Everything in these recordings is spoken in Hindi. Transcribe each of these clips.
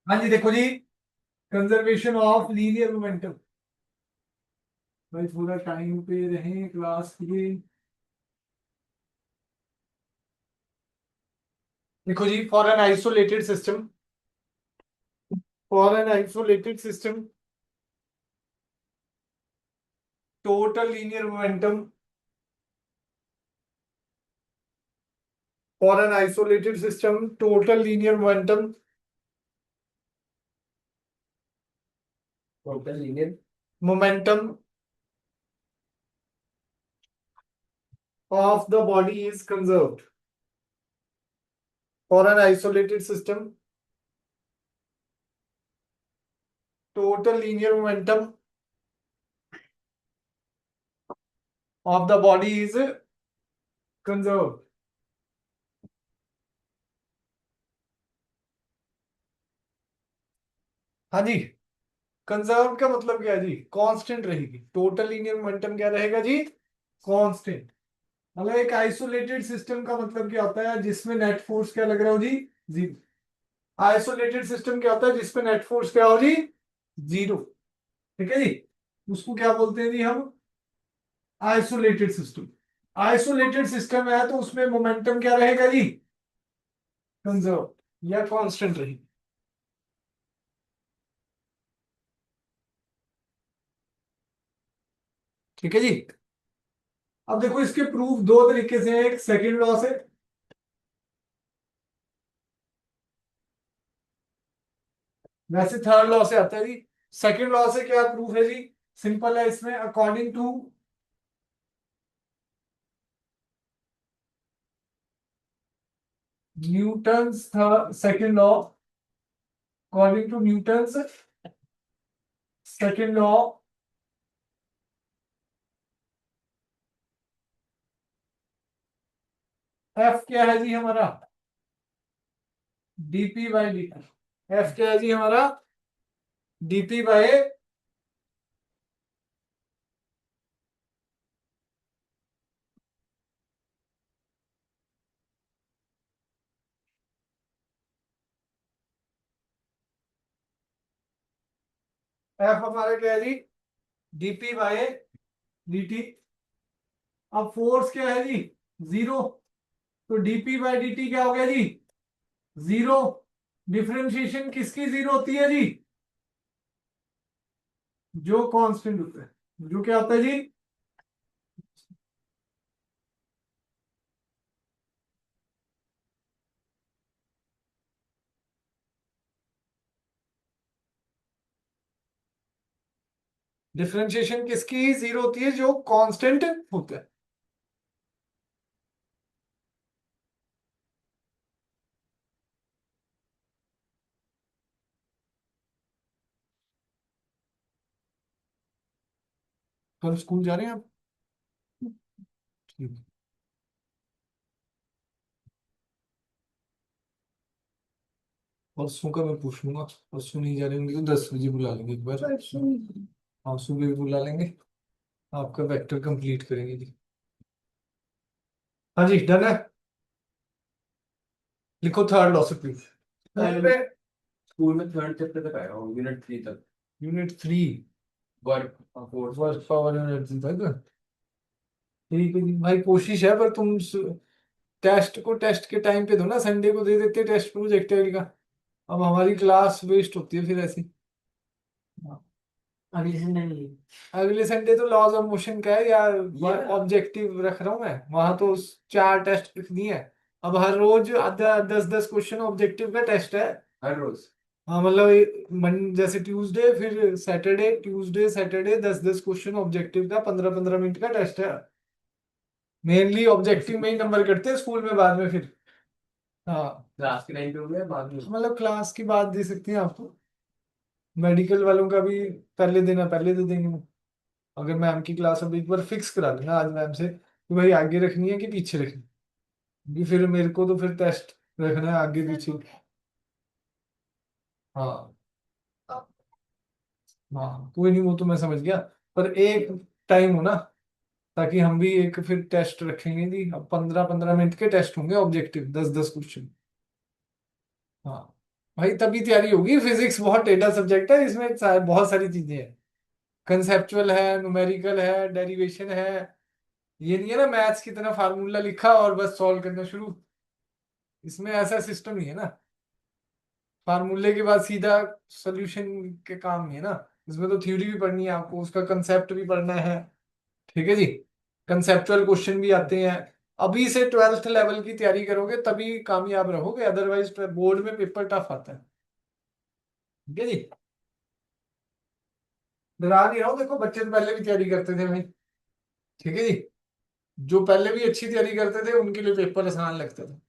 हाँ जी, देखो जी, कंजर्वेशन ऑफ लीनियर मोमेंटम। भाई पूरा टाइम पे रहें क्लास के। देखो जी, for an isolated system total linear momentum for an isolated system total linear momentum of the body is conserved. For an isolated system total linear momentum of the body is conserved. हाँ जी, कंजर्व का मतलब क्या है जी? कांस्टेंट रहेगी। टोटल लीनियर मोमेंटम क्या रहेगा जी? कांस्टेंट। मतलब एक आइसोलेटेड सिस्टम का मतलब क्या होता है? जिसमें नेट फोर्स क्या लग रहा हो जी? जीरो। आइसोलेटेड सिस्टम क्या होता है? जिसमें नेट फोर्स क्या हो जी? जीरो। ठीक है जी, उसको क्या बोलते हैं जी हम? Isolated system. आइसोलेटेड सिस्टम है तो उसमें मोमेंटम क्या रहेगा जी? कंजर्व या कांस्टेंट रहेगी। ठीक है जी। अब देखो, इसके प्रूफ दो तरीके से हैं। एक सेकंड लॉ से, वैसे थर्ड लॉ से आता है जी। सेकंड लॉ से क्या प्रूफ है जी? सिंपल है इसमें। According to Newton's second law, according to Newton's second law, F क्या है जी हमारा? DP by D. एफ क्या है जी हमारा? डीपी बाई एफ हमारा क्या है जी? DP by D. अब फोर्स क्या है जी? जीरो। तो डीपी बाई डी क्या हो गया जी? जीरो। डिफरेंशिएशन किसकी जीरो होती है जी? जो कांस्टेंट होता है। जो क्या होता है जी? डिफरेंशिएशन किसकी जीरो होती है? जो कांस्टेंट होता है। कल स्कूल जा रहे हैं आप? ठीक। परसों का मैं पूछ लूंगा। परसों नहीं जा रहे होंगे तो 10 बजे बुला लेंगे एक बार। हाँ, सुबह भी बुला लेंगे। आपका वेक्टर कंप्लीट करेंगे जी। हाँ जी, डन है। लिखो थर्ड लॉ से प्लीज। स्कूल में थर्ड चैप्टर तक आया हूँ, यूनिट 3 तक। Unit 3 work force. Work power energy तक। ठीक है जी भाई, कोशिश है। पर तुम टेस्ट के टाइम पे दो ना। संडे को दे देते टेस्ट प्रोजेक्ट का। अब हमारी क्लास वेस्ट होती है फिर ऐसी। अगले से नहीं। अगले संडे तो लॉज ऑफ मोशन का है यार। ऑब्जेक्टिव रख रहा हूँ मैं वहां तो। 4 टेस्ट लिख दिए हैं। अब हर रोज आधा 10-10 क्वेश्चन ऑब्जेक्टिव का टेस्ट है। हर रोज। हाँ मतलब जैसे ट्यूसडे फिर Saturday, Tuesday Saturday 10-10 question objective का 15-15 मिनट का टेस्ट है। मेनली ऑब्जेक्टिव में ही नंबर कटते हैं स्कूल में बाद में फिर। हाँ, क्लास के टाइम पे हो गया बाद में। मतलब क्लास की बात दे सकते हैं आपको। मेडिकल वालों का भी पहले देना, पहले दे देंगे। अगर मैम की क्लास अब एक बार फिक्स करा लेना आज मैम से कि भाई आगे रखनी है कि पीछे रखनी है। क्योंकि फिर मेरे को तो फिर टेस्ट रखना है आगे पीछे। हाँ हाँ, कोई नहीं, वो तो मैं समझ गया। पर एक टाइम हो ना, ताकि हम भी एक फिर टेस्ट रखेंगे जी। अब 15-15 मिनट के टेस्ट होंगे ऑब्जेक्टिव, 10-10 क्वेश्चन। हाँ भाई, तभी तैयारी होगी। फिजिक्स बहुत टेढ़ा सब्जेक्ट है, इसमें बहुत सारी चीजें हैं। कंसेप्चुअल है, न्यूमेरिकल है, डेरिवेशन है। ये नहीं है ना मैथ्स की तरह फार्मूला लिखा और बस सॉल्व करना शुरू। इसमें ऐसा सिस्टम नहीं है ना, फार्मूले के बाद सीधा सोल्यूशन के काम नहीं है ना। इसमें तो थ्योरी भी पढ़नी है आपको, उसका कंसेप्ट भी पढ़ना है। ठीक है जी। कंसेप्चुअल क्वेश्चन भी आते हैं। अभी से 12th लेवल की तैयारी करोगे तभी कामयाब रहोगे, अदरवाइज बोर्ड में पेपर टफ आता है। ठीक है जी। डरा नहीं रहा हूं, देखो बच्चे तो पहले भी तैयारी करते थे भाई। ठीक है जी। जो पहले भी अच्छी तैयारी करते थे उनके लिए पेपर आसान लगते थे।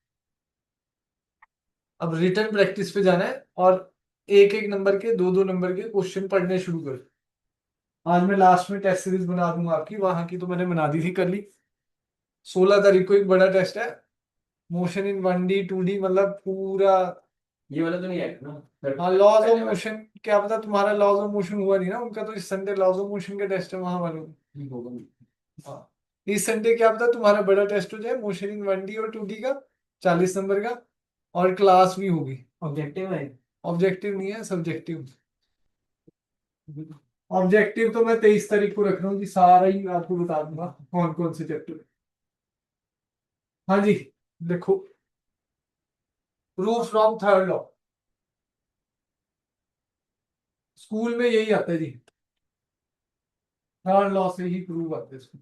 अब रिटर्न प्रैक्टिस पे जाना है, और एक एक नंबर के, दो दो नंबर के क्वेश्चन पढ़ने शुरू करो। आज मैं लास्ट में टेस्ट सीरीज बना दूंगा आपकी, वहां की तो मैंने बना दी थी कर ली। 16 तारीख को एक बड़ा टेस्ट है, मोशन इन 1D 2D, मतलब पूरा। ये वाला तो नहीं है ना? हाँ, लॉज ऑफ पहले वाला मोशन। क्या पता तुम्हारा लॉज ऑफ मोशन हुआ नहीं ना, उनका तो इस संडे लॉज ऑफ मोशन का टेस्ट है वहां वालों को। ठीक होगा। हाँ, इस संडे क्या पता तुम्हारा बड़ा टेस्ट हो जाए मोशन इन 1D और 2D का, 40 नंबर का। और क्लास भी होगी। ऑब्जेक्टिव है। ऑब्जेक्टिव नहीं है, सब्जेक्टिव। ऑब्जेक्टिव तो मैं 23 तारीख को रख रहा हूँ जी, सारा ही आपको बता दूंगा कौन कौन से चैप्टर। हाँ जी। देखो, proof from third law, school में यही आता है जी। थर्ड लॉ से ही प्रूफ आते हैं स्कूल।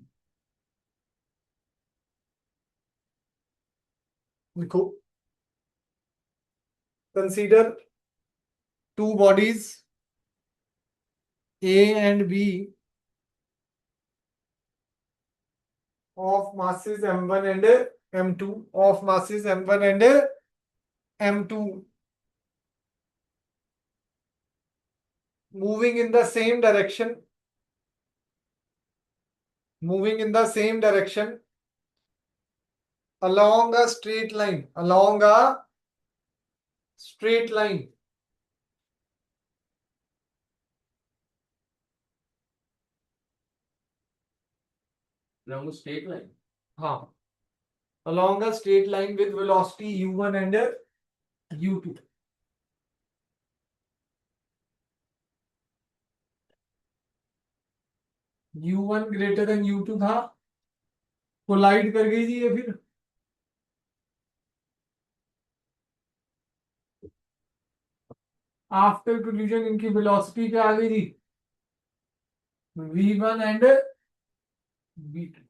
देखो, consider two bodies A and B of masses m1 and m2, of masses m1 and m2, moving in the same direction, moving in the same direction along a straight line, along a straight line. Long straight line. हाँ, along a straight line with velocity u1 and u2. u1 greater than u2 था, कोलाइड कर गई जी ये फिर। आफ्टर कोलिजन इनकी वेलोसिटी क्या आ गई जी, v1 एंड v2।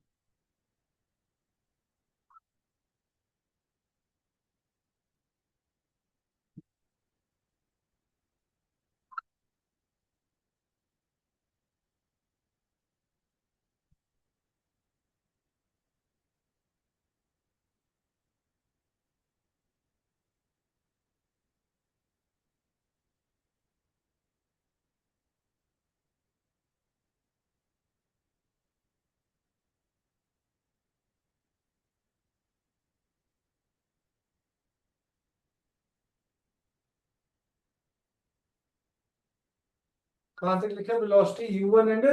कहां तक लिखा, velocity u1 and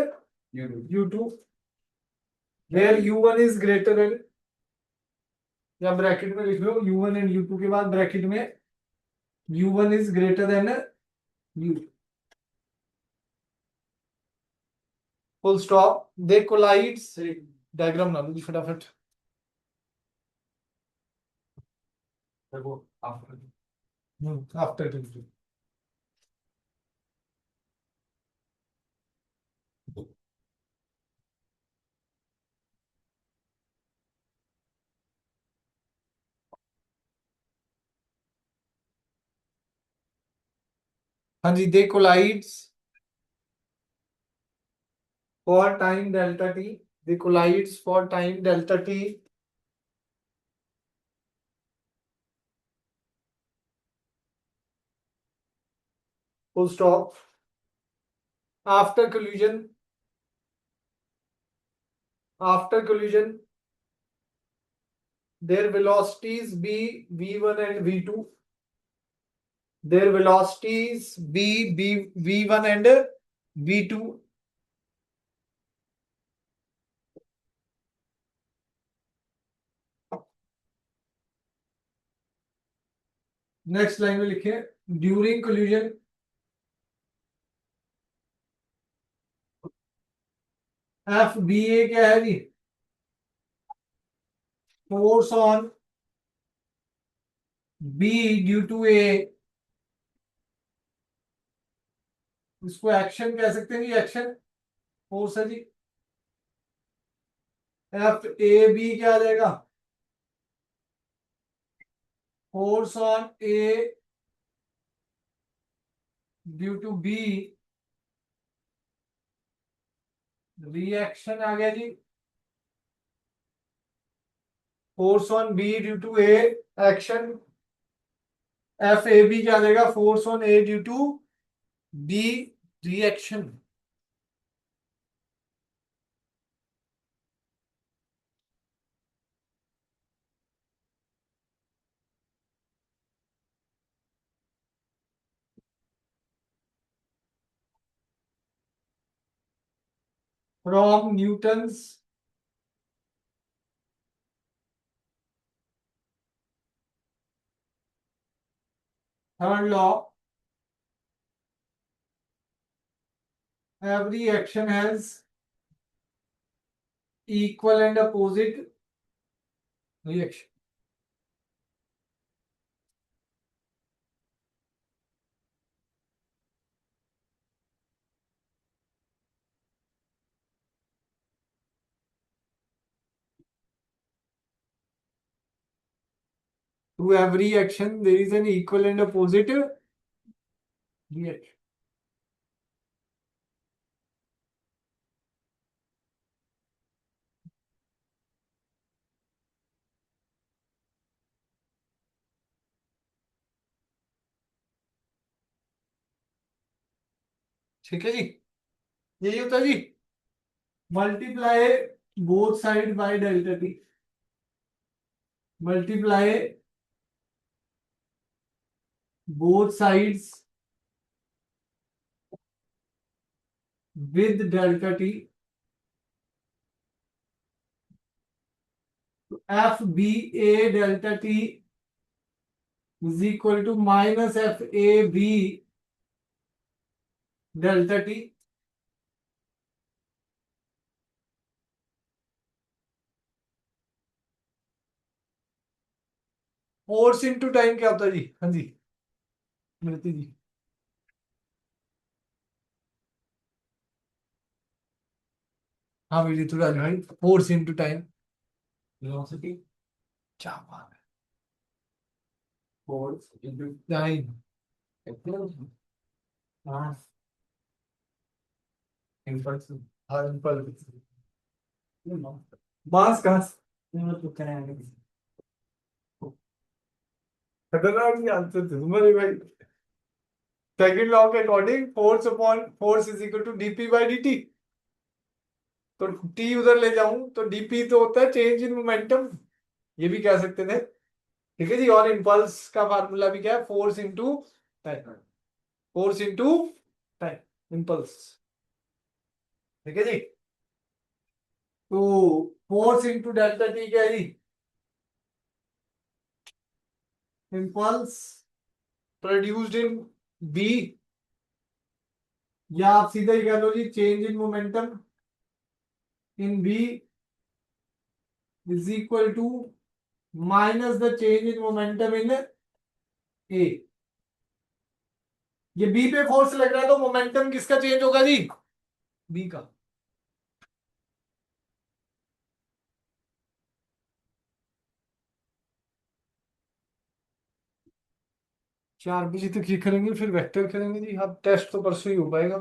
u2, where u1 is greater and, या ब्रैकेट में लिख लो u1 एंड u2 के बाद ब्रैकेट में u1 is greater than u, full stop. They collides, diagram बना लो जी फटाफट। देखो आफ्टर। After two. हाँ जी, they collides for time delta T, they collides for time delta T, full stop. After collision, after collision their velocities be v1 and v2, their velocities be v1 and v2, next line में लिखे during collision F B A क्या है जी, force on B due to A, इसको एक्शन कह सकते हैं जी, एक्शन फोर्स है जी। एफ ए बी क्या आ जाएगा, force on A due to B, reaction आ गया जी, force on B due to A, action. F A B क्या आ जाएगा, force on A due to B, reaction. From Newton's third law, every action has equal and opposite reaction. To every action there is an equal and opposite reaction. ठीक है जी, यही होता है जी। Multiply both side by delta T, multiply both sides with delta t, तो F B A delta T is equal to minus F A B delta T. Force into time क्या होता है जी, हाँ जी स्मृति जी, हाँ मेरी थोड़ा भाई, फोर्स इंटू टाइम, वेलोसिटी क्या बात है, force into time, acceleration mass impulse impulse, mass mass कहाँ से, तो करेंगे खतरनाक नहीं आंसर थे तुम्हारे भाई। सेकंड लॉ के according force upon force is equal to DP by D, तो टी उधर ले जाऊं तो डीपी तो होता है चेंज इन मोमेंटम, ये भी कह सकते थे। ठीक है जी, और इंपल्स का फार्मूला भी क्या है, force into time, force into time, impulse. ठीक है जी, तो फोर्स इंटू डेल्टा टी क्या है जी, इंपल्स प्रोड्यूस्ड इन बी, या आप सीधा ही कह लो जी change in momentum in B is equal to minus the change in momentum in A. ये बी पे फोर्स लग रहा है तो मोमेंटम किसका चेंज होगा जी, बी का। 4 बजे तक ये करेंगे, फिर वेक्टर करेंगे जी, अब टेस्ट तो परसों ही हो पाएगा।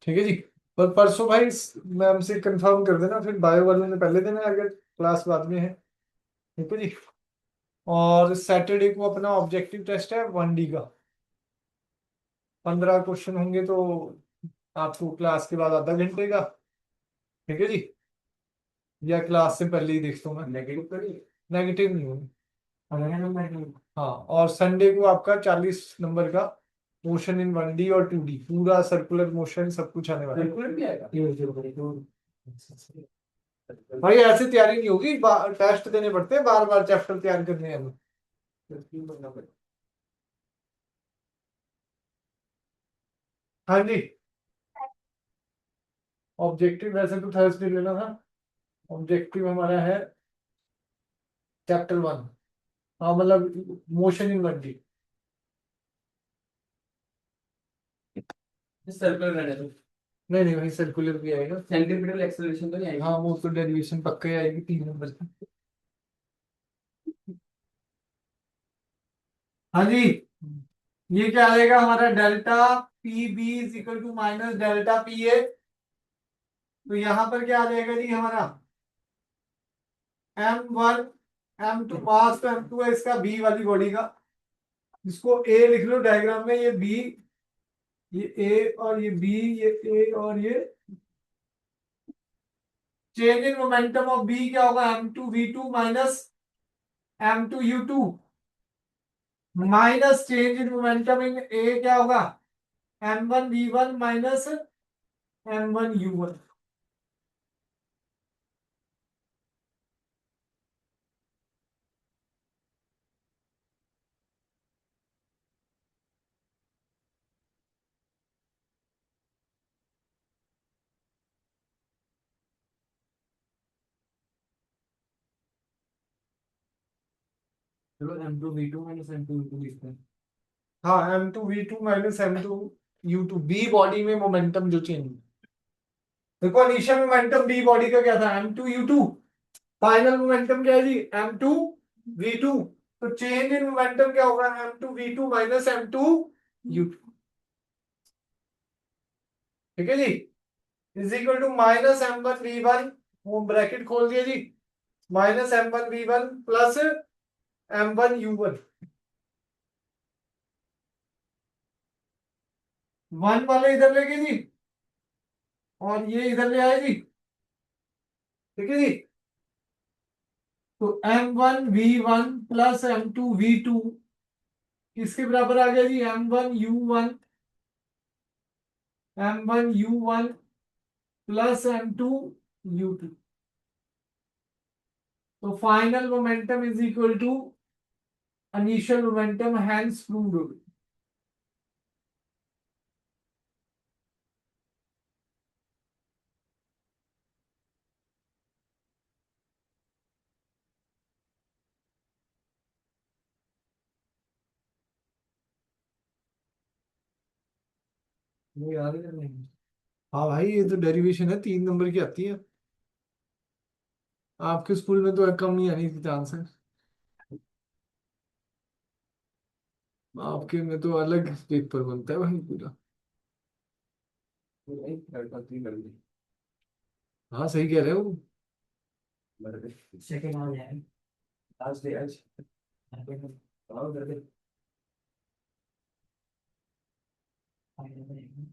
ठीक है जी, पर परसों भाई मैम से कंफर्म कर देना, फिर बायो वाले ने पहले देना है अगर क्लास बाद में है। ठीक है जी, और सैटरडे को अपना ऑब्जेक्टिव टेस्ट है 1D का, 15 क्वेश्चन होंगे, तो आपको क्लास के बाद आधा घंटे का। ठीक है जी, या क्लास से पहले ही देखता हूँ मैं, नेगेटिव करिए नेगेटिव नहीं होगी। अगर नंबर हाँ, और संडे को आपका 40 नंबर का मोशन इन 1D और 2D, पूरा सर्कुलर मोशन सब कुछ आने वाला है। कैलकुलेट भी आएगा ये जो करें तो भाई ऐसे तैयारी नहीं होगी, टेस्ट देने पड़ते हैं, बार बार चैप्टर तैयार करने हैं हमें। हाँ जी, ऑब्जेक्टिव वैसे तो थर्सडे लेना था। ऑब्जेक्टिव हमारा है चैप्टर 1। हाँ मतलब मोशन इन 1D। सर्कुलर रहने दो। नहीं नहीं, वही सर्कुलर भी आएगा। सेंट्रीपिटल एक्सेलरेशन तो नहीं आएगी। हाँ वो तो डेरिवेशन पक्का ही आएगी 3 नंबर की। हाँ जी, ये क्या आएगा हमारा delta P B is equal to minus delta P A. तो यहां पर क्या आ जाएगा जी हमारा M1 M2 मास तो M2 है इसका बी वाली बॉडी का। इसको ए लिख लो डायग्राम में, ये बी, ये ए और ये बी, ये ए और ये। Change in momentum of B क्या होगा, M2V2 minus M2U2 minus change in momentum in A क्या होगा, M1V1 माइनस M1U1। चलो M2V2 माइनस M2U2 लिखते हैं। हाँ M2V2 minus M2U2 B body में मोमेंटम जो चेंज। देखो इनिशियल मोमेंटम बी बॉडी का क्या था, M2U2। फाइनल मोमेंटम क्या है जी, M2V2। तो चेंज इन मोमेंटम क्या होगा, M2V2 माइनस M2U2। ठीक है जी, is equal to minus M1V1, वो ब्रैकेट खोल दिया जी, माइनस M1V1 प्लस M1U1। 1 वाले इधर लेके जी, और ये इधर ले आए जी। ठीक है जी, तो M1V1 प्लस M2V2 किसके बराबर आ गया जी, M1U1 प्लस M2U2। तो final momentum is equal to initial momentum, hence proved. वो याद है नहीं। हाँ भाई, ये तो डेरिवेशन है, 3 नंबर की आती है। आपके स्कूल में तो कम ही आनी थी चांस है, आपके में तो अलग पेपर बनता है भाई पूरा। वो नहीं लड़का थी कर दी। हाँ सही कह रहे हो। बर्थडे सेकंड आ जाए। आज दे आज। आओ बर्थडे।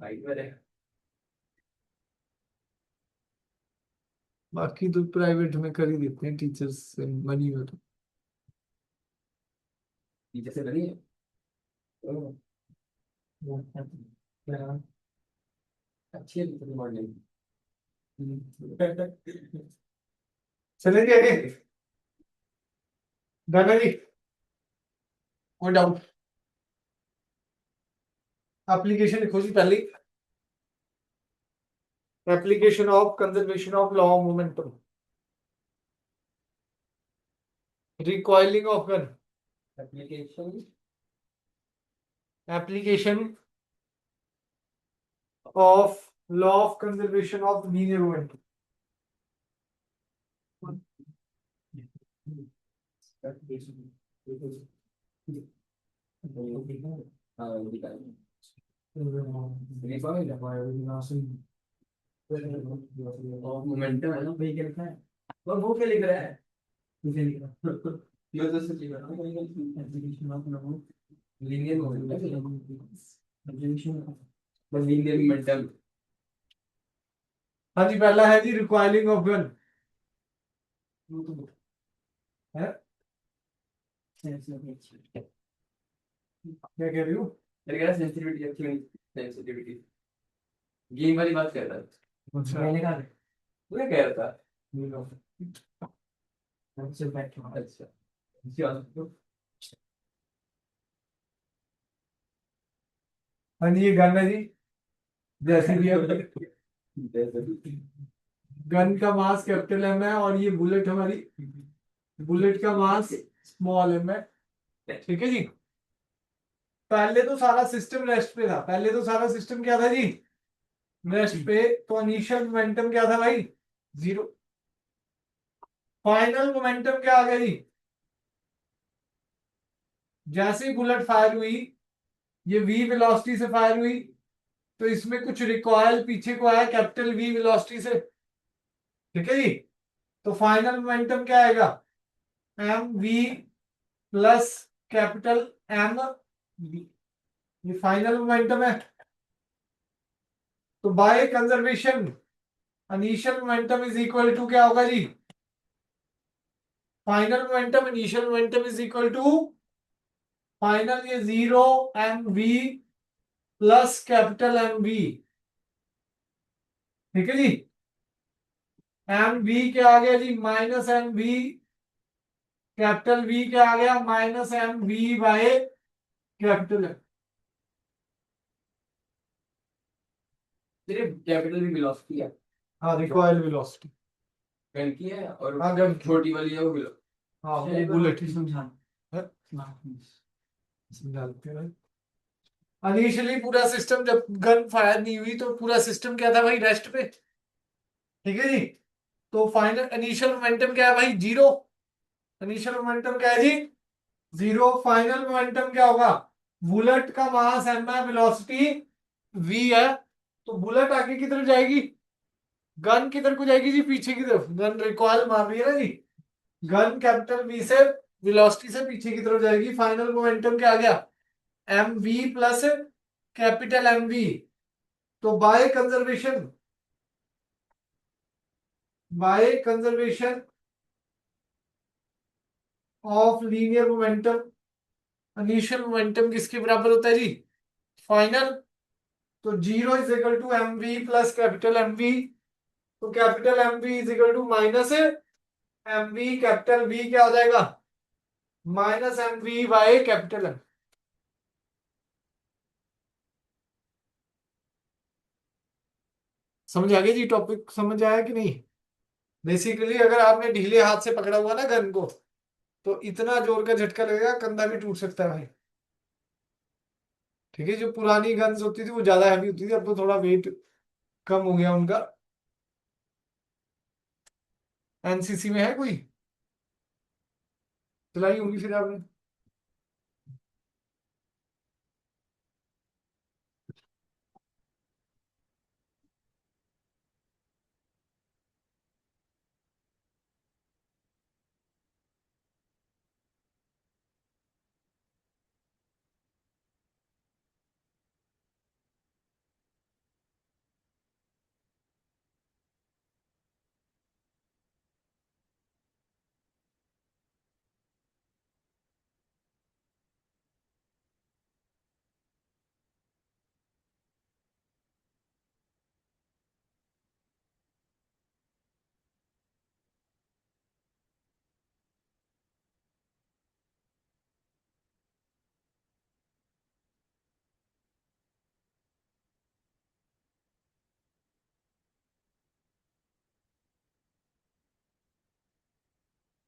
आई मेरे। बाकी तो प्राइवेट में कर ही देते हैं टीचर्स से मनी में तो। नीचे से बनी है। ओ, क्या अच्छी है तुम्हारी मॉडलिंग। चलेंगे आगे, गाना जी, कोई डाउट। एप्लीकेशन लिखो जी पहले, application of conservation of law of momentum, recoiling of gun, application application of law of conservation of linear momentum. हाँ दिखाई। और मोमेंटम है ना वही क्या लिखा है। वो क्या लिख रहा है। मुझे लिख रहा है। ये तो सच लिख रहा है। Application of linear momentum. Application बस लीनियर मोमेंटम। हाँ जी, पहला है जी रिकॉइलिंग ऑफ गन है, क्या कह रही हो। मेरे कह रहा सेंसिटिविटी एक्चुअली सेंसिटिविटी गेम वाली बात कर रहा था। अच्छा मैंने कहा वो क्या कह रहा था। अच्छा क्या। हाँ जी, ये गन है जी, जैसे गन का मास कैपिटल एम है और ये बुलेट हमारी, बुलेट का मास स्मॉल एम है। ठीक है जी। पहले तो सारा सिस्टम रेस्ट पे था, पहले तो सारा सिस्टम क्या था जी, रेस्ट पे। तो इनिशियल मोमेंटम क्या था भाई, 0। फाइनल मोमेंटम क्या आ गया जी, जैसे ही बुलेट फायर हुई, ये वी वेलोसिटी से फायर हुई, तो इसमें कुछ रिकॉयल पीछे को आया कैपिटल वी वेलोसिटी से। ठीक है जी। तो फाइनल मोमेंटम क्या आएगा, M V plus capital M V, ये फाइनल मोमेंटम है। तो by conservation initial momentum is equal to क्या होगा जी, final momentum initial momentum is equal to final ये 0 M V plus capital M V. ठीक है जी। एम वी क्या आ गया जी, minus M V, capital V क्या आ गया, minus M V by capital M. सिर्फ कैपिटल की वेलोसिटी है, हाँ रिकॉयल वेलोसिटी। गन की है, और हाँ गन, छोटी वाली है वो वेलो। हाँ वो बुलेट ही समझा समझाते हैं। इनिशियली पूरा सिस्टम जब गन फायर नहीं हुई तो पूरा सिस्टम क्या था भाई, रेस्ट पे। ठीक है जी। तो फाइनल इनिशियल मोमेंटम क्या है भाई, 0। इनिशियल मोमेंटम क्या है जी, 0। फाइनल मोमेंटम क्या होगा, बुलेट का मास एम है, वेलोसिटी वी है। तो बुलेट आगे की तरफ जाएगी, गन किधर को जाएगी जी, पीछे की तरफ। गन रिकॉयल मार रही है ना जी, गन कैपिटल वी से वेलोसिटी से पीछे की तरफ जाएगी। फाइनल मोमेंटम क्या आ गया, M V plus capital M V. तो by conservation of linear momentum, initial momentum किसके बराबर होता है जी, फाइनल। तो 0 is equal to M V plus capital M V. तो capital M V is equal to minus M V, capital V क्या हो जाएगा, minus M V by capital M. समझ आ गया जी, टॉपिक समझ आया कि नहीं। बेसिकली अगर आपने ढीले हाथ से पकड़ा हुआ ना गन को, तो इतना जोर का झटका लगेगा, कंधा भी टूट सकता है भाई। ठीक है, जो पुरानी गन्स होती थी वो ज्यादा हैवी होती थी, अब तो थोड़ा वेट कम हो गया उनका। एनसीसी में है कोई, चलाई होगी फिर आपने।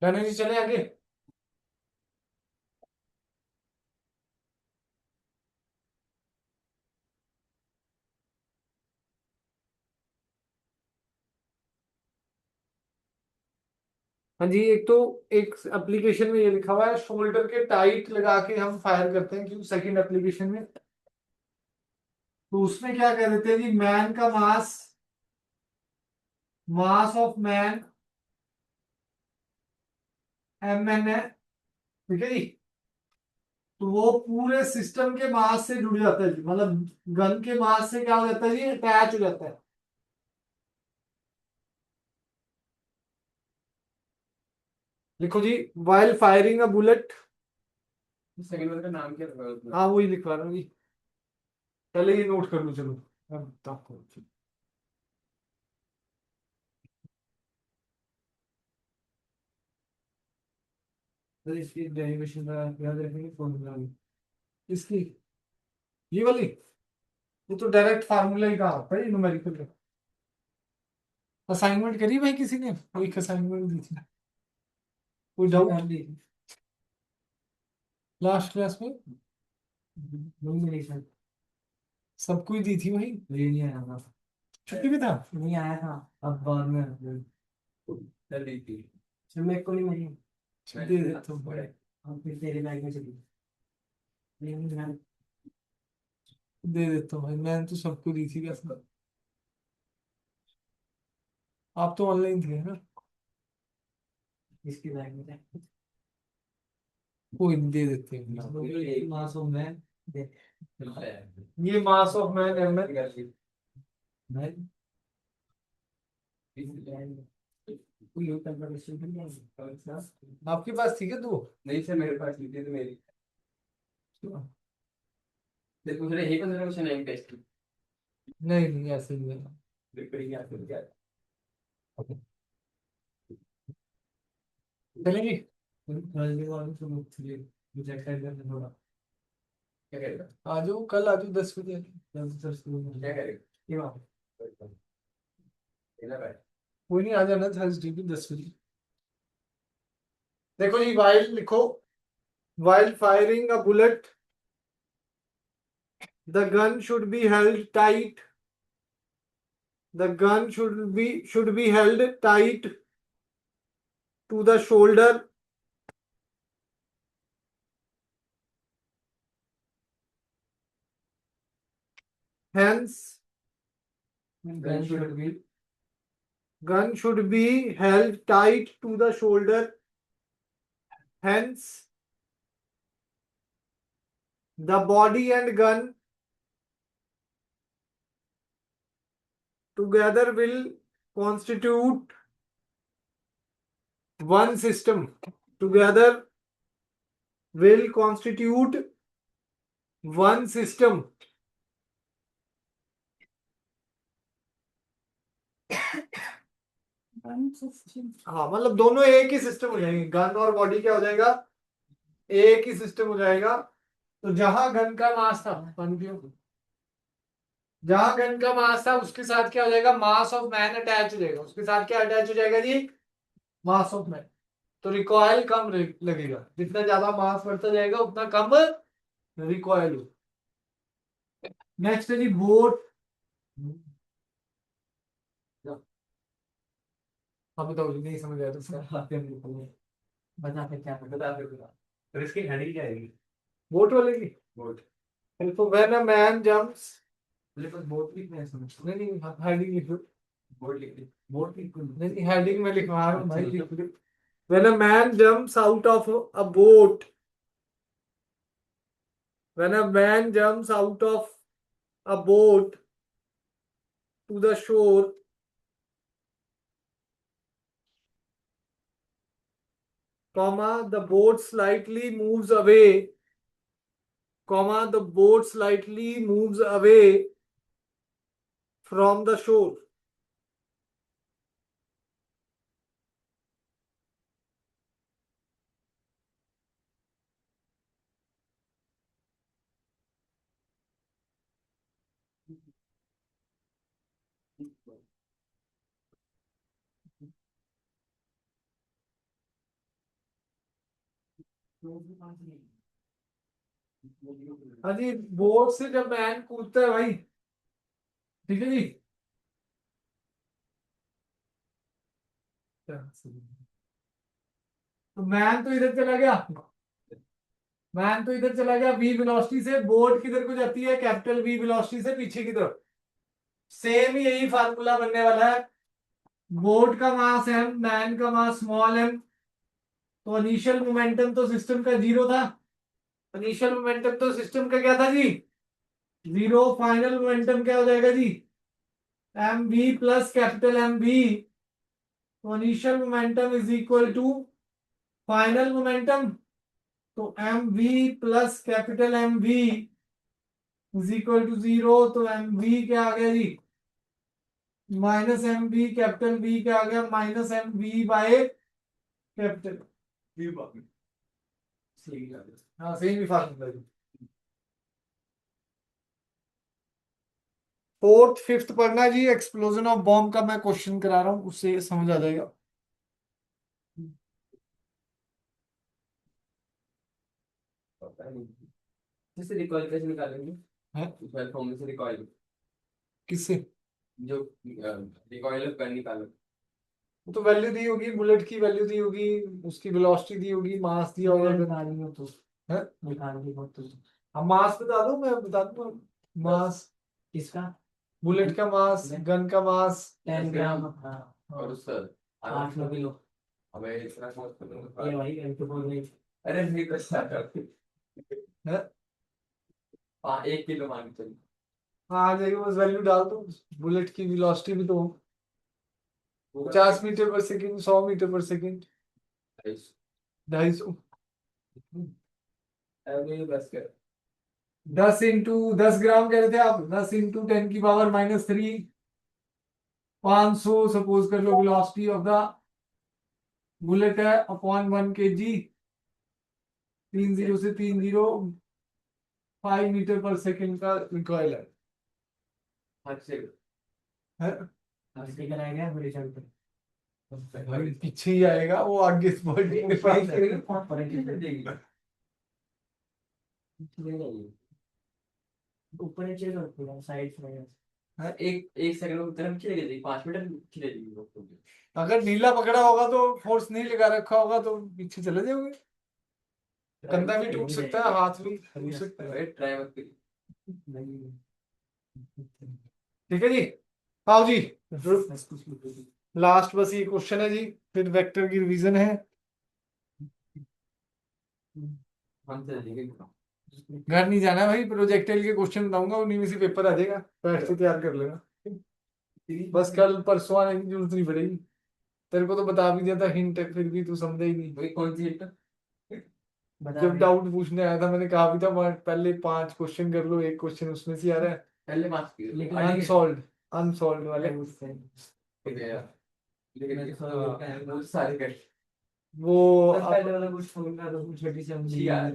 डन जी, चले आगे। हाँ जी, एक तो एक एप्लीकेशन में ये लिखा हुआ है, शोल्डर के टाइट लगा के हम फायर करते हैं, क्यों सेकंड एप्लीकेशन में। तो उसमें क्या कह देते हैं जी, मैन का mass, mass of man M N है। ठीक है जी। तो वो पूरे सिस्टम के मास से जुड़ जाता है जी, मतलब गन के मास से क्या हो जाता है जी, अटैच हो जाता है। लिखो जी, while firing a bullet. Second वाले का नाम क्या था? हाँ वही लिखवा रहा हूँ जी, पहले ये नोट कर लो चलो। अब बताओ। तो इसकी डेरिवेशन का याद रखेंगे, फॉर्मूला इसकी, ये वाली, ये तो डायरेक्ट फार्मूला ही कहा होता है न्यूमेरिकल। असाइनमेंट करी भाई किसी ने, कोई असाइनमेंट दी थी, कोई डाउट लास्ट क्लास में? नहीं मिली सर। सबको ही दी थी वही, ये नहीं आया था। छुट्टी में था। नहीं आया था, अब बाद में चली थी। सर मेरे को नहीं मिली। दे देता हूँ भाई, अब फिर तेरे बैग में चली। नहीं मैं दे देता हूँ भाई, मैंने तो सबको दी थी वैसे। आप तो ऑनलाइन थे ना? इसके बैग में था। कोई नहीं, दे देते हैं। यही मासूम है। देख ये मास ऑफ मैन एमएल। मैं कोई होता है बस सुन नहीं। आपके पास थी क्या दो? नहीं सर, मेरे पास नहीं थी, तो मेरी देखो सर, यही 15 क्वेश्चन है टेस्ट। नहीं नहीं, ऐसे नहीं है। देखो ये क्या कर क्या चलेगी। थर्सडे वाले से मुझे मुझे एक्सरसाइज करना थोड़ा। क्या करेगा? आ जाओ कल, आ जाओ 10 बजे। सर स्कूल में क्या करेगा? ये बात इधर बैठ। कोई नहीं, आ जाना थर्सडे भी 10 बजे। देखो जी, वाइल लिखो। While firing a bullet, the gun should be held tight. The gun should be held tight to the shoulder. Hence, gun gun should be held tight to the shoulder. Hence, the body and gun together will constitute one system. Together will constitute one system. हाँ, मतलब दोनों एक ही सिस्टम हो जाएंगे, गन और बॉडी क्या हो जाएगा, एक ही सिस्टम हो जाएगा। तो जहां गन का मास था, जहां गन का मास था उसके साथ क्या हो जाएगा, मास ऑफ मैन अटैच हो जाएगा। उसके साथ क्या अटैच हो जाएगा जी, मास ऑफ मैन। तो रिकॉयल कम लगेगा, जितना ज्यादा मास बढ़ता जाएगा उतना कम रिकॉयल हो। नेक्स्ट है जी बोट। हाँ बताओ जी, नहीं समझ आया तो उसका। बता फिर क्या बता फिर बता। तो इसकी हेडिंग क्या आएगी? बोट वाले की, बोट। तो व्हेन अ मैन जंप्स। मेरे पास बोट लिखना है समझ। नहीं नहीं, हेडिंग लिखो। बोट लिख ली। बोट लिख नहीं नहीं, हेडिंग में लिखवा रहा हूँ भाई, अच्छा, लिख। When a man jumps out of a boat, when a man jumps out of a boat to the shore, comma, the boat slightly moves away, comma, the boat slightly moves away from the shore. हाँ जी, बोट से जब मैन कूदता है भाई, ठीक है जी। तो मैन तो इधर चला गया, मैन तो इधर चला गया वी वेलोसिटी से, बोट किधर को जाती है, कैपिटल वी वेलोसिटी से पीछे की तरफ। सेम ही यही फार्मूला बनने वाला है। बोट का मास एम, मैन का मास स्मॉल एम। तो इनिशियल मोमेंटम तो सिस्टम का 0 था। इनिशियल मोमेंटम तो सिस्टम का क्या था जी, 0। फाइनल मोमेंटम क्या हो जाएगा जी, M V plus capital M V. तो initial momentum is equal to final momentum. तो M V plus capital M V is equal to 0। तो एम वी क्या आ गया जी, minus M V capital V क्या आ गया, minus M V by capital V. सही है। हाँ, सेम ही फार्मूला जी। फोर्थ फिफ्थ पढ़ना जी, एक्सप्लोजन ऑफ बॉम्ब का मैं क्वेश्चन करा रहा हूँ, उससे समझ आ जाएगा। पता नहीं जैसे रिकॉइल कैसे निकालेंगे, है ट्वेल्व फॉर्मूले से रिकॉइल, किससे? जो रिकॉइल कर निकालो। वो तो वैल्यू दी होगी, बुलेट की वैल्यू दी होगी, उसकी वेलोसिटी दी होगी, मास दिया होगा अगर। निकालनी हो तो है निकालनी हो तो अब मास बता दो, मैं बता दूंगा। मास, किसका? बुलेट का मास, गन का मास। 10 ग्राम। हाँ हाँ। और उसका 8 किलो। अबे इतना कौन सा ये भाई एम टू बोल रही। अरे नहीं तो स्टार्ट है? हाँ 1 किलो मान के चलो। हाँ आ जाएगी, बस वैल्यू डाल दो। बुलेट की वेलोसिटी भी तो वो 50 मीटर पर सेकंड, 100 मीटर पर सेकंड, 250। अरे बस कर 10 × 10 ग्राम कह रहे थे आप, 10 × 10⁻³ 500 सपोज कर लो वेलोसिटी ऑफ द बुलेट है, अपॉन 1 kg, 30 से 30, 5 मीटर पर सेकंड का रिकॉइल हद से है। हद से कराएगा मेरे चल भाई पीछे ही आएगा वो, आगे बॉडी के पास है। ऊपर नीचे करते हैं साइड में। है? एक एक सेकंड में तरफ खींच देगी, 5 मीटर खींच देगी लोग को। अगर नीला पकड़ा होगा तो फोर्स नहीं लगा रखा होगा तो पीछे चले जाओगे। कंधा भी टूट सकता है, हाथ भी टूट सकता है। ट्राई मत करिए। ठीक है जी, आओ जी, लास्ट बस ये क्वेश्चन है जी, फिर वेक्टर की रिवीजन है। हम चलेंगे। घर नहीं जाना भाई, प्रोजेक्टाइल के क्वेश्चन बताऊंगा, उन्हीं में से पेपर आ जाएगा, बैठ के तैयार कर लेना। बस कल परसों आने की जरूरत नहीं पड़ेगी। तेरे को तो बता भी दिया था हिंट, फिर भी तू समझा ही नहीं। वही कौन सी हिट जब डाउट पूछने आया था मैंने कहा भी था पहले 5 क्वेश्चन कर लो, एक क्वेश्चन उसमें से आ रहा है। पहले बात की लेकिन अनसॉल्व, अनसॉल्व वाले ठीक है यार, लेकिन बहुत सारे कर वो पहले वाला कुछ होगा तो कुछ छोटी सी यार।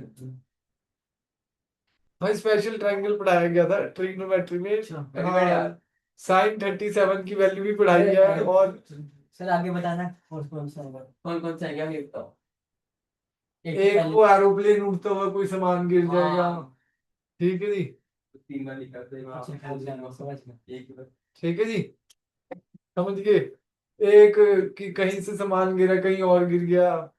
भाई स्पेशल ट्रायंगल पढ़ाया गया था ट्रिग्नोमेट्री में। यार साइन 37 की वैल्यू भी पढ़ाई है, और सर आगे बताना कौन कौन सा होगा, कौन कौन सा है क्या ये बताओ। एक वो एरोप्लेन उड़ता हुआ कोई सामान गिर जाएगा। ठीक है जी, 3 बार निकालते हैं समझ में एक बार। ठीक है जी, समझ गए। एक कि कहीं से सामान गिरा कहीं और गिर गया,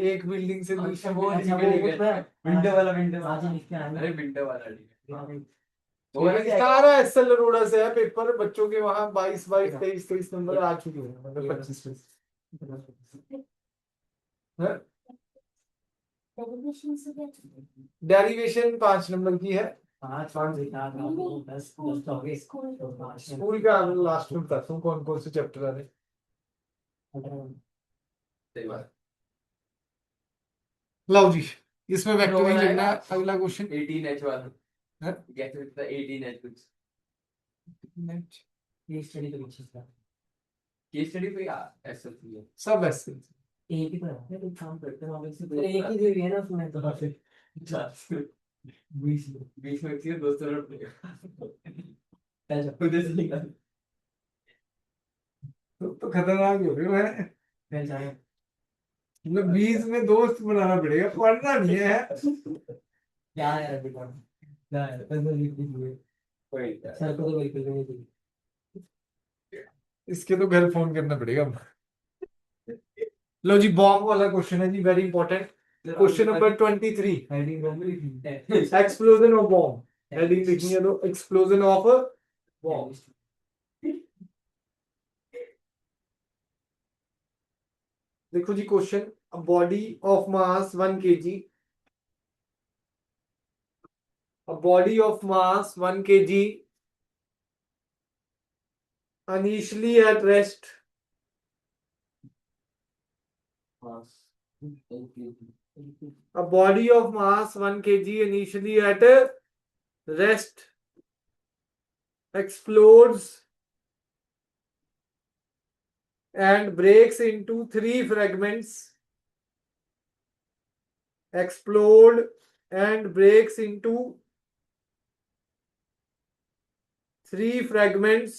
एक बिल्डिंग से दूसरी वो बिल्डिंग। विंडो वाला विंडो आज ही लिखते हैं। अरे विंडो वाला ठीक है जी, सारा एसएल अरोड़ा से है पेपर, बच्चों के वहां 22 22 23 23 नंबर आ चुके हैं, मतलब 25 है। डेरिवेशन 5 नंबर की है। 5 5 10 हो गए स्कूल का लास्ट में बताता हूँ कौन कौन से चैप्टर आ रहे हैं। सही बात। लो जी, इसमें वेक्टर ही लगना है। अगला क्वेश्चन 18 एच वाला है। कैसे लिखता है 18 एच कुछ केस स्टडी तो कुछ इसका केस स्टडी पे ऐसा है सब ऐसे एक ही तो है तो काम करते हैं ऑब्वियसली तो एक ही जो है ना उसमें तो फिर 20 20 में किसी दोस्तों ने ऐसा खुद से निकाल तो खतरनाक हो रही है। फिर जाए मतलब 20 में दोस्त बनाना पड़ेगा, पढ़ना नहीं है। क्या है अभी कौन क्या है बस लिख दीजिए कोई सर को तो बिल्कुल नहीं चाहिए। इसके तो घर फोन करना पड़ेगा। लो जी, बॉम्ब वाला क्वेश्चन है जी, very important. Question number 23, heading bomb लिखनी है एक्सप्लोजन ऑफ बॉम्ब। हेडिंग लिखनी है तो एक्सप्लोजन ऑफ बॉम्ब। देखो जी question, body of mass 1 kg, a body of mass 1 kg initially at rest, a body of mass 1 kg initially at rest explodes and breaks into 3 fragments, explode and breaks into 3 fragments.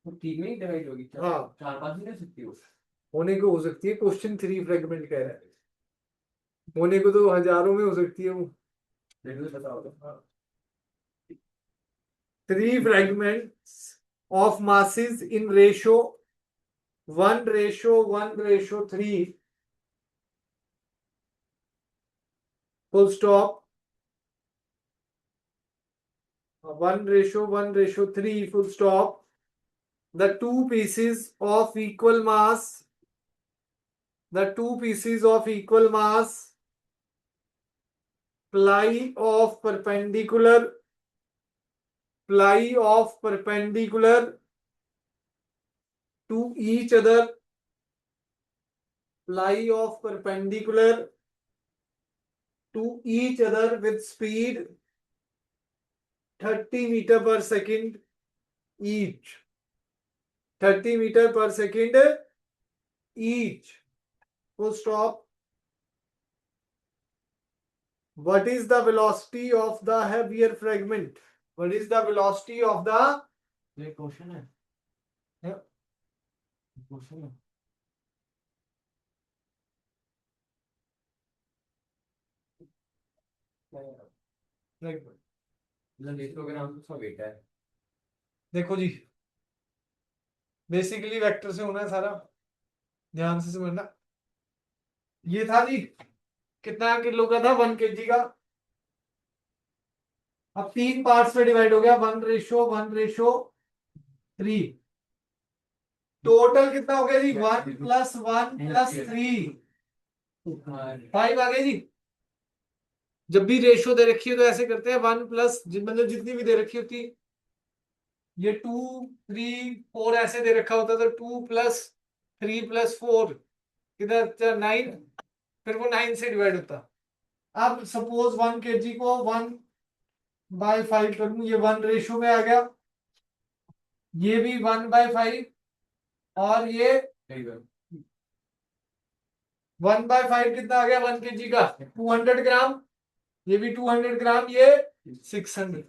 तो ठीक नहीं डिवाइड होगी क्या? हाँ 4-5 नहीं कर सकती हो? होने को हो सकती है, क्वेश्चन 3 फ्रेगमेंट कह रहा है, होने को तो हजारों में हो सकती है वो। देखो तो बताओ तो। हाँ 3 fragments of masses in ratio 1:1:3, full stop. 1:1:3, full stop. The two pieces of equal mass, ply of perpendicular to each other, with speed 30 meter per second each. 30 meter per second each. Full stop. What is the velocity of the heavier fragment? What is the velocity of the? ये क्वेश्चन है, Yeah. क्वेश्चन है। मतलब हिस्टोग्राम का वेट है। देखो जी, बेसिकली वेक्टर से होना है सारा, ध्यान से समझना। ये था जी, कितना किलो का था? 1 kg का। अब 3 पार्ट्स में डिवाइड हो गया, 1:1:3। टोटल कितना हो गया जी? 1+1+3, 5 आ गए जी। जब भी रेशियो दे रखी है तो ऐसे करते हैं, 1 प्लस मतलब जितनी भी दे रखी होती, ये 2 3 4 ऐसे दे रखा होता, तो 2+3+4 किधर 9, फिर वो 9 से डिवाइड होता। अब सपोज 1 kg को 1/5 करूं, ये 1 रेशियो में आ गया, ये भी 1/5, और ये 1/5 कितना आ गया 1 kg का? 200 ग्राम। ये भी 200 ग्राम, ये 600।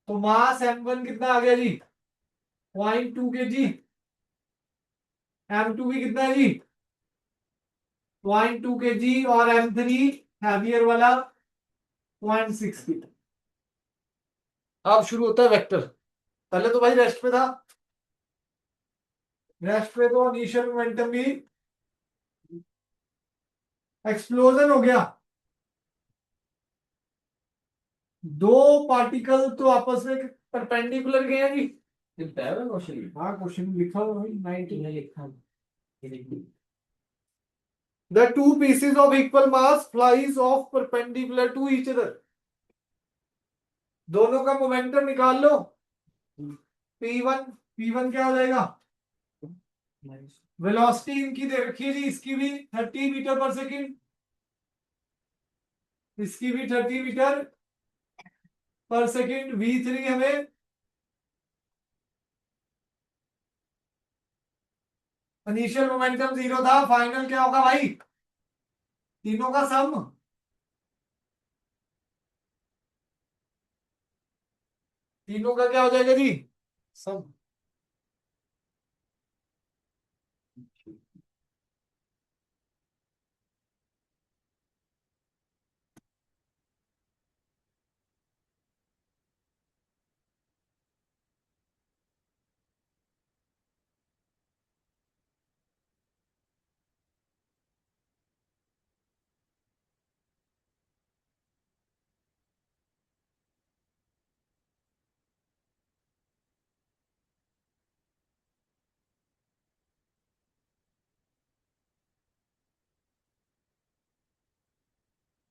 तो मास m1 कितना आ गया जी? 0.2 kg। m2 भी कितना है जी? 0.2 kg। और m3 हैवियर वाला 0.6 kg। अब शुरू होता है वेक्टर। पहले तो भाई रेस्ट पे था, रेस्ट पे तो इनिशियल मोमेंटम भी एक्सप्लोजन हो गया। दो पार्टिकल तो आपस में परपेंडिकुलर गए हैं जी। लिखता है क्वेश्चन। हाँ क्वेश्चन लिखा हुआ है 19। नहीं लिखा है। ये देखिए। The two pieces of equal mass flies off perpendicular to each other. दोनों का मोमेंटम निकाल लो। P1 क्या हो जाएगा? वेलोसिटी इनकी दे रखी है जी, इसकी भी 30 मीटर पर सेकंड, इसकी भी 30 मीटर पर सेकंड। v3 हमें इनिशियल मोमेंटम 0 था, फाइनल क्या होगा भाई? तीनों का सम। तीनों का क्या हो जाएगा जी? Sum.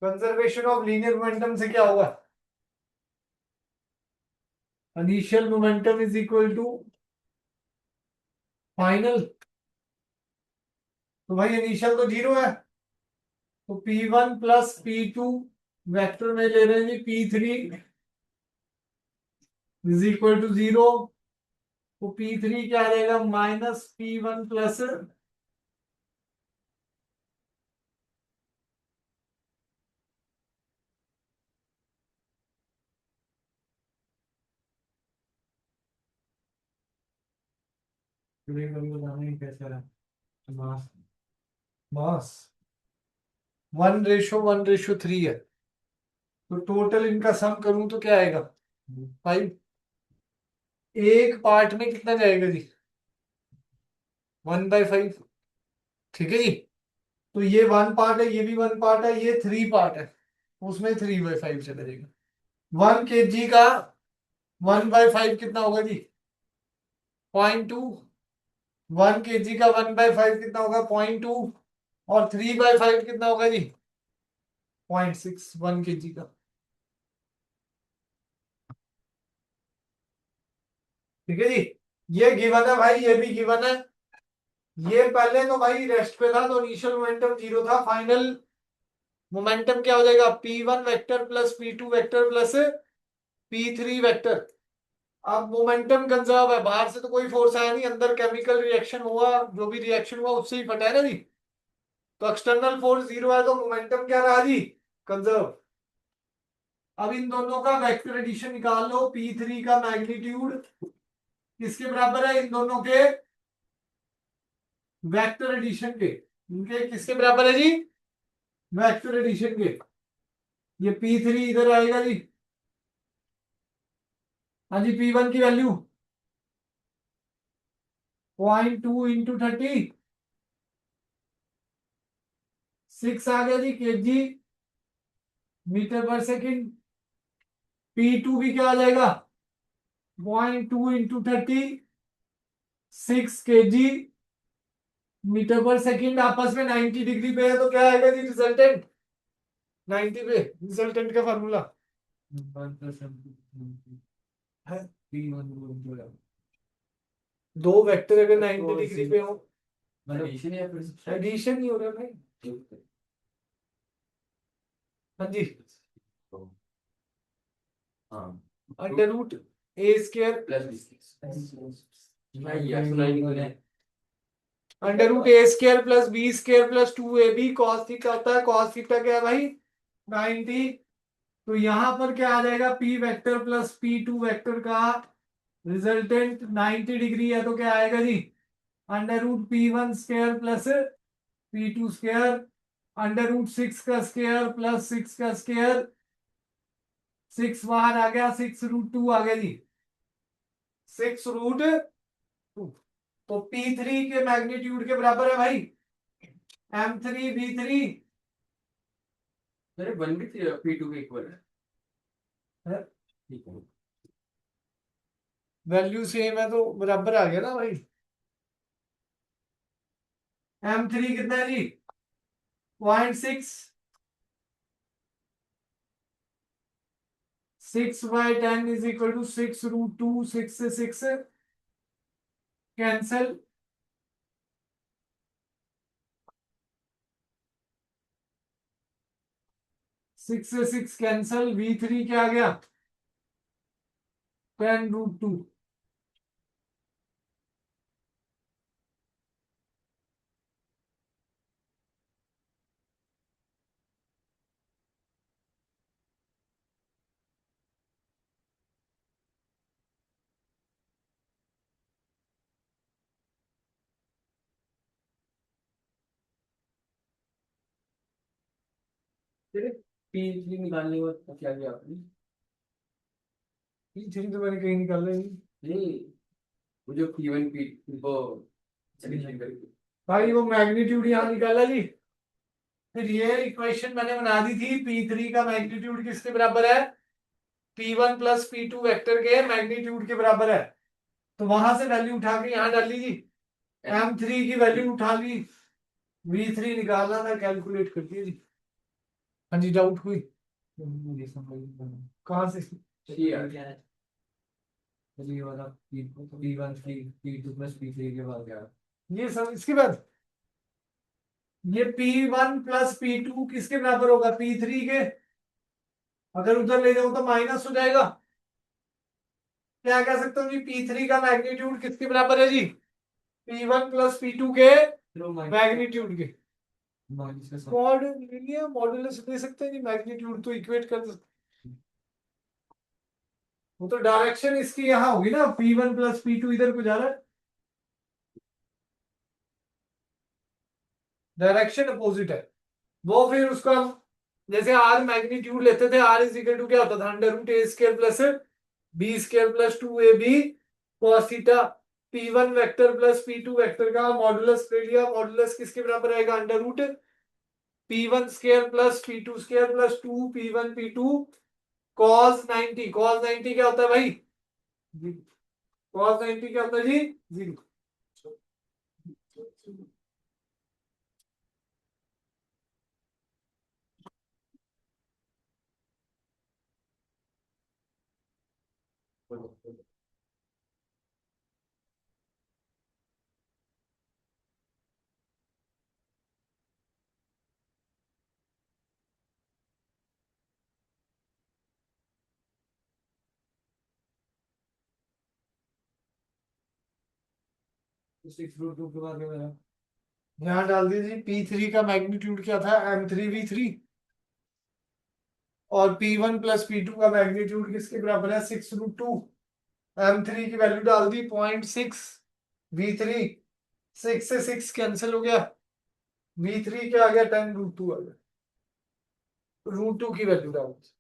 Conservation of linear momentum से क्या होगा? Initial momentum is equal to final. तो भाई इनिशियल तो 0 है, तो P1+P2 वेक्टर में ले रहे हैं जी, P3 इज इक्वल टू 0। तो P3 क्या आ जाएगा? -P1 प्लस बताना है कैसा है मास। मास 1:1:3 है, तो टोटल इनका सम करूं तो क्या आएगा 5। एक पार्ट में कितना जाएगा जी 1/5। ठीक है जी, तो ये 1 पार्ट है, ये भी 1 पार्ट है, ये 3 पार्ट है, उसमें 3/5 चला जाएगा। 1 kg का 1/5 कितना होगा जी 0.2। 1 kg का 1/5 कितना होगा 0.2, और 3/5 कितना होगा जी 0.6 1 kg का। ठीक है जी, ये गिवन है भाई, ये भी गिवन है। ये पहले तो भाई रेस्ट पे था, तो इनिशियल मोमेंटम 0 था, फाइनल मोमेंटम क्या हो जाएगा P1 vector plus P2 vector plus P3 vector. अब मोमेंटम कंजर्व है, बाहर से तो कोई फोर्स आया नहीं, अंदर केमिकल रिएक्शन हुआ, जो भी रिएक्शन हुआ उससे ही फटा है ना जी, तो एक्सटर्नल फोर्स 0 है, तो मोमेंटम क्या रहा जी कंजर्व। अब इन दोनों का वेक्टर एडिशन निकाल लो, P3 का मैग्नीट्यूड किसके बराबर है, इन दोनों के वेक्टर एडिशन के, इनके किसके बराबर है जी वेक्टर एडिशन के। ये P3 इधर आएगा जी, हाँ जी, P1 की वैल्यू 0.2 इंटू 30, 6 आ गया जी kg मीटर पर सेकेंड। P2 भी क्या आ जाएगा 0.2 इंटू 30, 6 kg मीटर पर सेकेंड। आपस में 90 डिग्री पे है, तो क्या आएगा जी रिजल्टेंट 90 पे, रिजल्टेंट का फार्मूला है। दो वेक्टर अगर 90 डिग्री पे हो, एडिशन या फिर एडिशन नहीं हो रहा भाई। हाँ जी, हाँ under root A square plus भाई यार सुनाई नहीं दे under root A square plus B square plus 2ab cos theta होता है। cos थीटा क्या है भाई 90। तो यहां पर क्या आ जाएगा p vector plus p2 vector का रिजल्टेंट 90 डिग्री है, तो क्या आएगा जी under root p1 square plus p2 square, under root 6 का स्क्वायर प्लस 6 का स्क्वायर, 6 बाहर आ गया, 6√2 आ गया जी 6√2। तो P3 के मैग्नीट्यूड के बराबर है भाई M3V3 मेरे 1 भी P2 के इक्वल है। ठीक है वैल्यू सेम है, तो बराबर आ गया ना भाई। M3 कितना है जी 0.6, 6/10 इज इक्वल टू 6√2, 6 से 6 कैंसल, 6 से 6 कैंसल, V3 क्या आ गया 10√2। फिर P3 निकालने के बाद क्या किया आपने? P3 तो मैंने कहीं निकाला ही नहीं नहीं वो जो P1 P2 को एडिशन करके भाई, वो मैग्नीट्यूड यहाँ निकाला जी। फिर ये इक्वेशन मैंने बना दी थी, P3 का मैग्नीट्यूड किसके बराबर है P1 प्लस P2 वेक्टर के मैग्नीट्यूड के बराबर है, तो वहां से वैल्यू उठा के यहाँ डाल ली जी, M3 की वैल्यू उठा ली, V3 निकालना था, कैलकुलेट कर दिया जी। हाँ जी, डाउट हुई कहाँ से यार ये वाला P1 P2 प्लस P3 के बाद क्या ये सब इसके बाद ये P1 प्लस P2 किसके बराबर होगा P3 के, अगर उधर ले जाऊं तो माइनस हो जाएगा। क्या कह सकता हूँ जी P3 का मैग्नीट्यूड किसके बराबर है जी P1 प्लस P2 के मैग्नीट्यूड के। मॉड ले लिया, मॉडुलस दे सकते हैं जी, मैग्नीट्यूड तो इक्वेट कर सकते, वो तो डायरेक्शन इसकी यहाँ होगी ना, P1 प्लस P2 इधर को जा रहा है, डायरेक्शन अपोजिट है, वो फिर उसका जैसे आर मैग्नीट्यूड लेते थे, आर इज इक्वल टू क्या होता था, under root A square plus B square plus 2ab cos theta, p1 vector plus p2 vector का मॉडुलस ले लिया, मॉडुलस किसके बराबर आएगा, under root p1 square plus p2 square plus 2p1 p2 cos 90, cos 90 क्या होता है भाई, cos 90 क्या होता है जी, 0।6√2 के बाद मेरा यहाँ डाल दीजिए, P3 का मैग्नीट्यूड क्या था, M3V3, और P1 प्लस P2 का मैग्नीट्यूड किसके बराबर है, 6√2। M3 की वैल्यू डाल दी 0.6, V3 6 से 6 कैंसिल हो गया, V3 क्या आ गया, 10√2 आ गया, √2 की वैल्यू डाल दी।